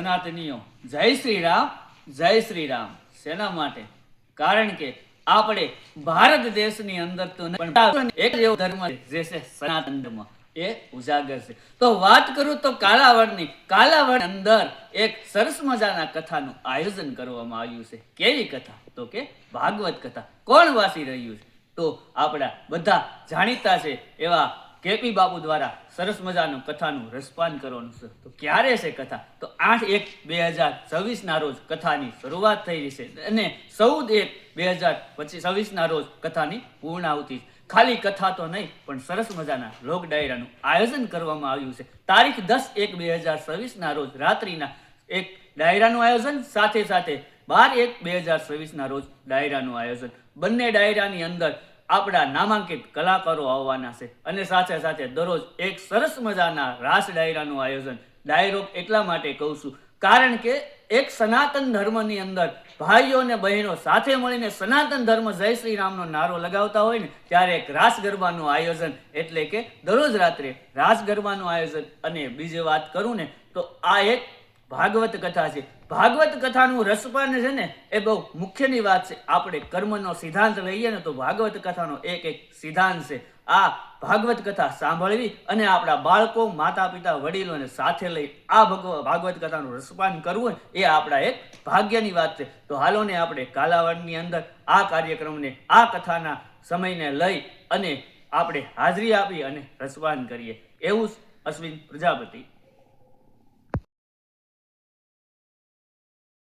સનાતનીઓ જય શ્રી રામ, જય શ્રી રામ. શેના માટે? કારણ કે આપણે ભારત દેશની અંદર તો એક એવો ધર્મ જે છે સનાતન ધર્મ, એ ઉજાગર છે. તો વાત કરું તો કાલાવડની અંદર એક સરસ મજાના કથાનું આયોજન કરવામાં આવ્યું છે. કેવી કથા? તો કે ભાગવત કથા. કોણ વાંચી રહ્યું છે? તો આપણા બધા જાણીતા છે એવા કેપી બાપુ દ્વારા સરસ મજાનું કથાનું રસપાન કરવાનું છે. તો ક્યારે છે કથા? તો 8/1/2024 ના રોજ કથાની શરૂઆત થઈ છે અને 14/1/2026 ના રોજ કથાની પૂર્ણાહુતિ. ખાલી કથા તો નહીં, પણ સરસ મજાના લોક ડાયરાનું આયોજન કરવામાં આવ્યું છે. તારીખ 10/1/2024 ના રોજ રાત્રિના એક ડાયરાનું આયોજન, સાથે 12/1/2024 ના રોજ ડાયરાનું આયોજન. બંને ડાયરાની અંદર આપણા નામાંકિત કલાકારો આવવાના છે અને સાથે દરરોજ એક સરસ મજાના રાસ ડાયરાનું આયોજન. ડાયરો એટલા માટે કહું છું કારણ કે એક સનાતન ધર્મની અંદર ભાઈઓ અને બહેનો સાથે મળીને સનાતન ધર્મ જય શ્રી રામનો નારો લગાવતા હોય ને, ત્યારે એક રાસ ગરબાનું આયોજન, એટલે કે દરરોજ રાત્રે રાસ ગરબાનું આયોજન. અને બીજી વાત કરું ને તો આ એક ભાગવત કથા છે. ભાગવત કથાનું રસપાન છે ને, એ બહુ મુખ્યની વાત છે. આપણે કર્મનો સિદ્ધાંત લઈએ ને તો ભાગવત કથાનો એક સિદ્ધાંત છે. આ ભાગવત કથા સાંભળવી અને આપણા બાળકો, માતા પિતા, વડીલોને સાથે લઈ આ ભાગવત કથાનું રસપાન કરવું, એ આપણા એક ભાગ્યની વાત છે. તો હાલો ને આપણે કાલાવડની અંદર આ કાર્યક્રમને, આ કથાના સમયને લઈ અને આપણે હાજરી આપી અને રસપાન કરીએ. એવું અશ્વિન પ્રજાપતિ.